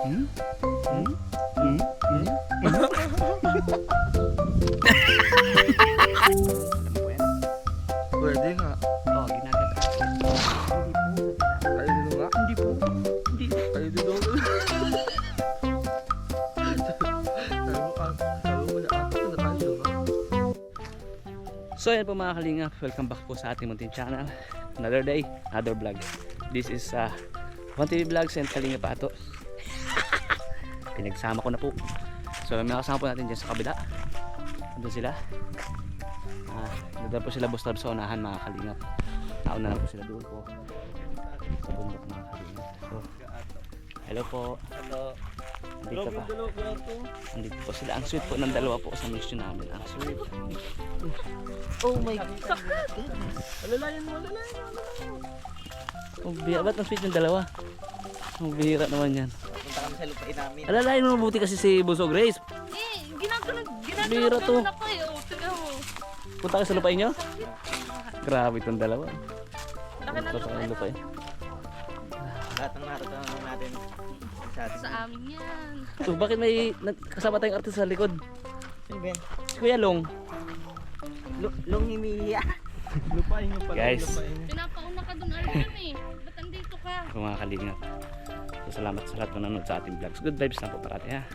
Hmm? Hmm? Hmm? Hmm? Pwede nga. Oh, ginagataan. Kayo dito nga. Hindi po. Hindi. Kayo dito. Sabi mo na ako na kayo nga. So yan po mga kalingap, welcome back po sa ating munting channel. Another day, another vlog. This is 1TV Vlogs and Kalinga Pato. Pinagsama ko na po. So may kasama po natin dyan sa kabila. Nandun sila. Nandun po sila Bustab sa unahan mga kalingap. Nauna lang po sila doon po sa bundok mga kalingap. So, hello po. Hello. Andito pa. Andito po sila. Ang sweet po ng dalawa po sa mission namin. Ang sweet. Oh my God. Alalayan mo. Oh, ba't ang sweet ng dalawa? Ang bihira naman yan. Punta kami sa lupain namin. Alalayan mo mabuti kasi si Bunso Grace. Bihira to. Ginagawa ko eh. Tiga mo. Punta ka sa lupain nyo? Grabe itong dalawa. Laki na Punta sa lupain. Lahat ng naratangan natin sa atin. Sa amin yan. Oh, bakit may kasama tayong artist sa likod? Sino Ben? Si Kuya Long. Long himiya. Lupain nyo pala. Guys. Pinapauna ka dun Arjun eh. Ba't andito ka? Mga kalingap. So, salamat sa lahat ng nanonood sa ating vlogs. Good vibes na po parati ha.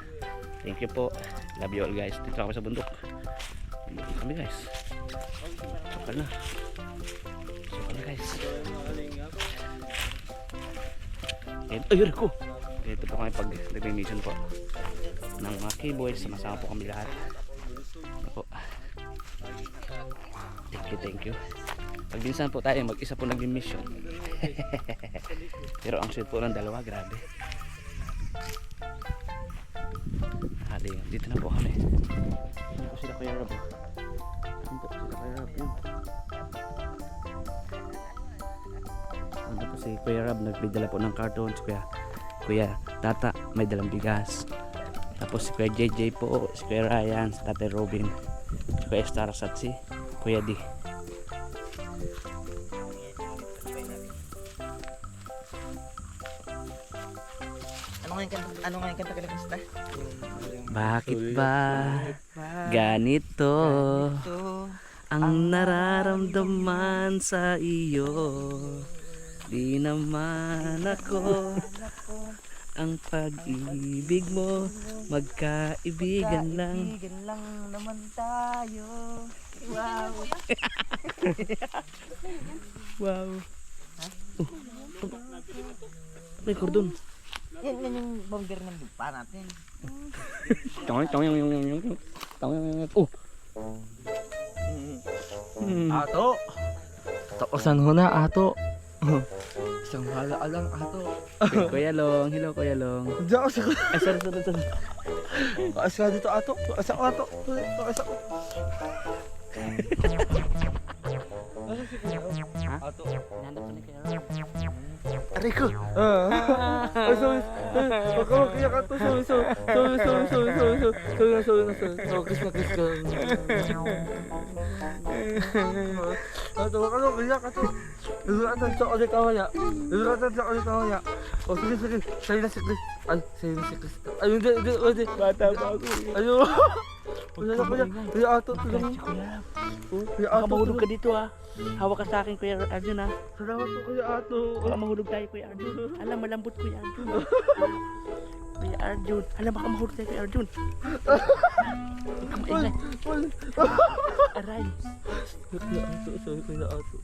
Thank you po. Love you all guys. Dito kami sa bundok. Bundok kami guys. Sokal na. Sokal na guys. Ayun ko. Dito po kami pag nag-mission po ng mga K-boys. Sama-sama po kami lahat. Ako. Thank you. Pag minsan po tayo mag-isa po nag-mission. Pero ang sweet po ng dalawa, grabe. Dito na po kami. Ano po sila Kuya Rob? Ano po sila Kuya Rob? Yun. Ano po si Kuya Rob? Nagbidala po ng carton. Si Kuya Tata may dalang bigas. Tapos si Kuya JJ po, si Kuya Ryan, si Tate Robin, si Kuya Staras at si Kuya D. Ano nga yung kanta ka na kasta? Bakit ba ganito ang nararamdaman sa iyo? Di naman ako ang pag-ibig mo, magkaibigan lang. Kaibigan lang naman tayo. Wow. Wow. May kordon. Yan yung bomber ng lupa natin. Oh. Ato. Tapasan ho na ato. Isang hala-alang ato. Kuya Long, hello Kuya Long. Diyan ako sa... Ay, sorry. Asa dito ato. Asa ko ato. Asa ko. Ha? Ato. Nandap ko ni Kuya Long. Aray ko. Ay, sorry. Huwag kaya ka to. Sorry. Kiss ka. Ato, kaya ka to. Lulatan sa ulit kawaya. O, sige. Sa'yo na si Chris. Ay, sa'yo na si Chris. Ay, hindi. Bata pa ako. Ayun. Kuya ato. Kuya Baka ato. mahulog ka dito ha. Hawak ka sa akin Kuya Arjun ha. Salamat po Kuya ato. Baka mahulog tayo Kuya Arjun. Alam, malambot Kuya Arjun. Kuya Arjun. Alam, baka mahulog tayo Kuya Arjun. Huwag ka maingay. Aray. Kuya ato. Sorry Kuya ato.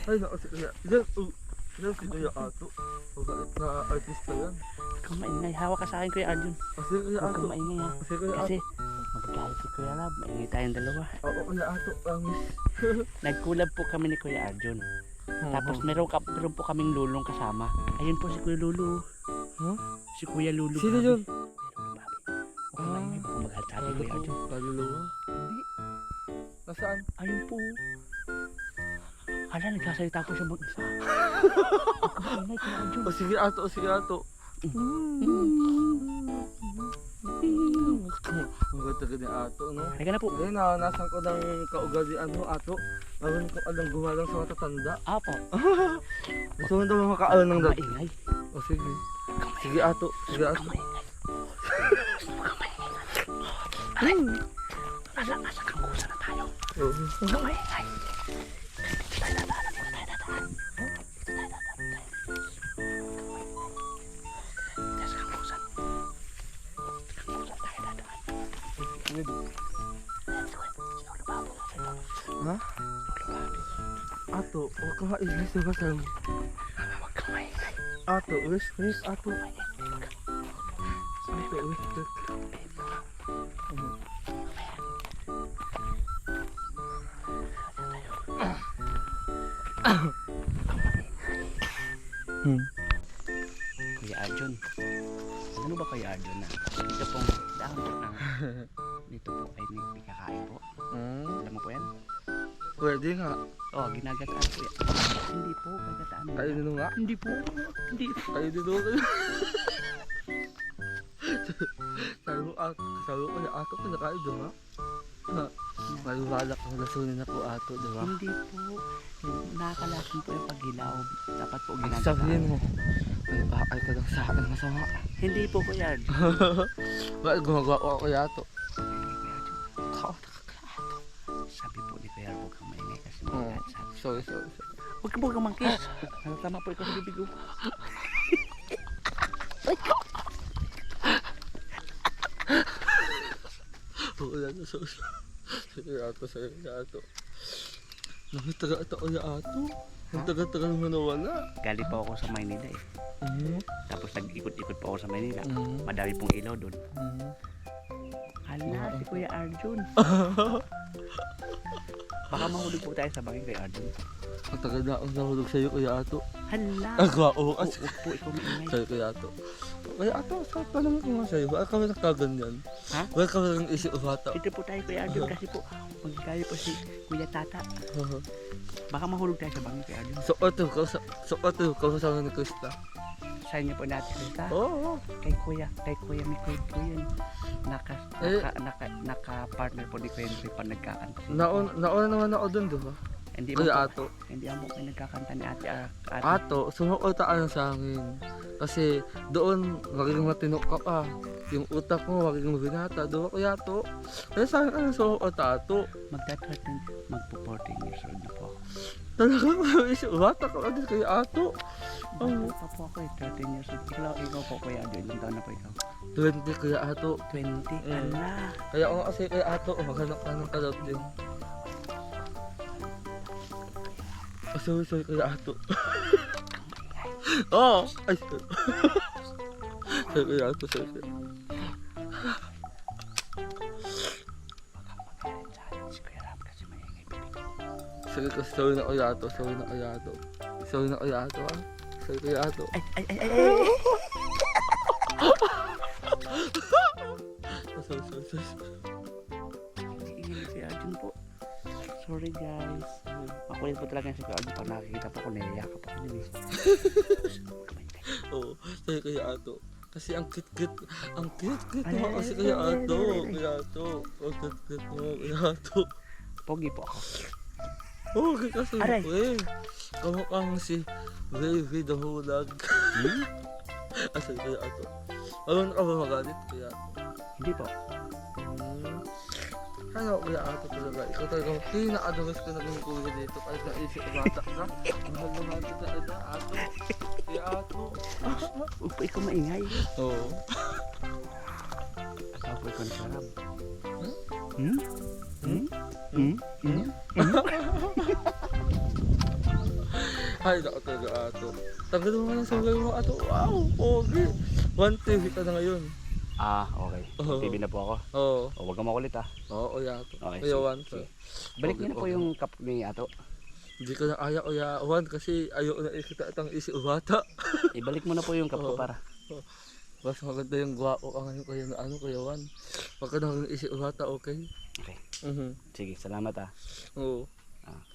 Ay, naku si Kuya. Yan si Kuya ato. Mabait na artista yan. Huwag ka maingay. Hawak ka sa akin Kuya Arjun. Kasi Kuya Huwag ka ato. maingay ha. Kasi Kuya Kasi ato. magagalit si Kuya Rab. Maingay tayong dalawa. Oo, Kuya ato. Angis. Nagkulab po kami ni Kuya Arjun. Tapos meron po kaming lulong kasama. Ayun po si Kuya Lulu. Huh? Si Kuya Lulu. Sino Babi. yun? Kuya Lulu Babi. Huwag ka maingay. Baka magalit sa atin Kuya Arjun. Kaluluwa. Hindi. Nasaan? Ayun po. Hala, nagsasalita po siya mag-isa. Huwag ka maingay Kuya Arjun. O sige ato. Ang ganda ka ni ato, no? Halika na po. Hindi, naranasan ko ng kaugalian mo, ato. Meron ko alang gumalang sa matatanda. Apo. Gusto mo daw makaalam ng dati. Maingay. O sige. Sige ato, sige ato. Asa kang kusa na tayo. Oo. Kamay-ingay. Ha? Ato, huwag ka maingay sa basal. Huwag kang maingay. Ato, wait, ato. Ato, wait. Kuya Arjun. Ano ba Kuya Arjun na? Dito pong dahon po ng dito po ay may kakain po. Alam mo po yan? Pwede nga. Oh, ginagataan po yan. Hindi po, gagataan mo. Kayo dito nga. Hindi po. Hindi po. Kayo dito kayo. Sabi ko na ato ko na kayo doon ha. Maluwalak ang lasunin na po ato, di ba? Hindi po. Nakakalasin po yung paghilaw. Dapat po ginagataan. Sabihin mo, ay ka lang sa akin masama. Hindi po Kuya Arjun. Bakit gumagawa ko ako yato? Sabi po ni Kuya Arjun, huwag kang maingay kasi Oo. mga sabi. Sorry. Huwag kang mangkis. Tama po ikaw sa bibig ko. Oo yan, sorry. Sorry yato. Nakitaga ito ko yato. Ang taga-taga mo nawala. Galing po ako sa Maynila eh. Tapos nag-ikot-ikot po ako sa Maynila. Mm. Madami pong ilaw doon. Hala, si Kuya Arjun. Baka mahulog po tayo sa bangin kay Arjun. Ang taga na akong nahulog sa'yo kuya ato. Hala! Agwao Huwag kasi. po ikaw maingay. Sa'yo kuya ato. Kuya ato, sa tanong ko nga sa'yo. Bakit kami nakaganyan? Ha? Bakit kami nang isip o bata? Dito po tayo Kuya Arjun kasi po magkaya po si Kuya Tata. Baka mahulog tayo sa bangin kay Arjun. So ato, kausasawa ni Krista. Sa inyo po natin kita. Oo. Kay Kuya Mikoy po yun. Naka-partner po ni Kuya Mikoy pa nagkakanta. Nauna naman ako dun, di ba? Hindi mo Kuya po, ato. hindi mo kayo nagkakanta ni ate. Ato, sumukotaan sa akin. Kasi doon, magiging matino ka pa. Yung utak mo, magiging binata. Doon kuya ato. Kaya sa akin, sumukota ato. Magpo-14 years old na po ako. Talaga mo, isip, bata ka agad kaya ato. Bata pa po ako eh, 13 years old. Ikaw po Kuya Arjun, ilang taon na po ikaw? 20 kaya ato. 20, Mm. ala. Kaya ako kasi kaya ato, maghanap ka ng kalot din. Sorry kaya ato. Oo! Ay, sorry. Sorry kaya ato, sorry. Si Kuya Ram kasi maingay bibig. Sige ko, sorry na kaya ato, sorry na kaya ato. Sorry na kaya ato ah. Sorry kaya ato. Ay. Sorry. Ingay ni Kuya Arjun po. Sorry guys. Makulit po talaga si Kuya Arjun. Pag nakikita po ko, niyayakap ako niya eh. Oo, sorry kaya ato. Kasi ang cute mo kasi kaya ato. Kaya ato. Ang cute mo, kaya ato. Pogi po ako. Oo, kasi Aray. kamukhang si Baby the Hulag. Sorry kaya ato. Ano ka ba magalit kaya ato? Hindi po. Ano kaya ato talaga? Ikaw talaga pinaka-adoras ko naging kuya dito kahit naisip bata ka. Mahal kita ito, ato. Kaya ato. Huwag po ikaw maingay. Oo. Asawa po ikaw ni Kuya Ram. Ay, naku talaga ato. Tanggal mo nga yung sungay mo ato. Wow, okay. 1TV ka na ngayon. Okay. Oo. TV na po ako. Oo. Huwag kang makulit ah. Oo, yato. Okay, Kuya sige, Juan. sige. Balik niyo na po yung cup ni Ato. Hindi ko na kaya Kuya Juan kasi ayoko na ikita itang isi bata. Ibalik mo na po yung cup ko Oo. para. Mas maganda yung guwapo ka ngayon kuya na ano Kuya Juan. Wag ka na isi bata, okay? Okay. Mhm. Sige, salamat ah. Oo.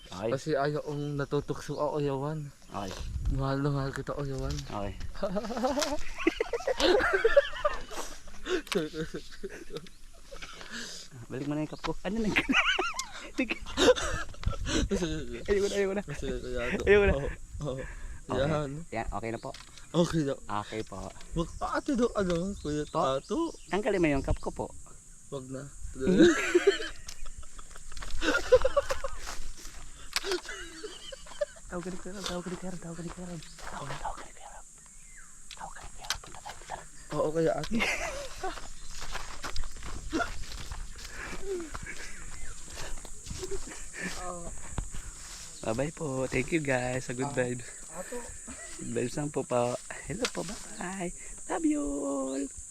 Okay. Kasi ayaw kong natutukso ako Kuya Juan. Okay. Mahal na mahal kita Kuya Juan. Okay. Balik mo na yung cup ko. Ano lang? Ayoko na. Kasi kaya ito. Ayoko na. Oo. Yan. Yan. Okay na po. Okay na. Okay po. Wag ate do ano, kuya tato. Tanggalin mo yung cup ko po. Wag na. Tawag ka ni Kuya Rob, tawag ka ni Kuya Rob, tawag ka ni Kuya Rob. Tawag ka ni Kuya Rob. Tawag ka ni Kuya Rob, punta tayo, tara. Oo kaya ate. Bye-bye po. Thank you guys sa good vibes. Ato. Good vibes lang po po. Hello po, bye-bye. Love you all.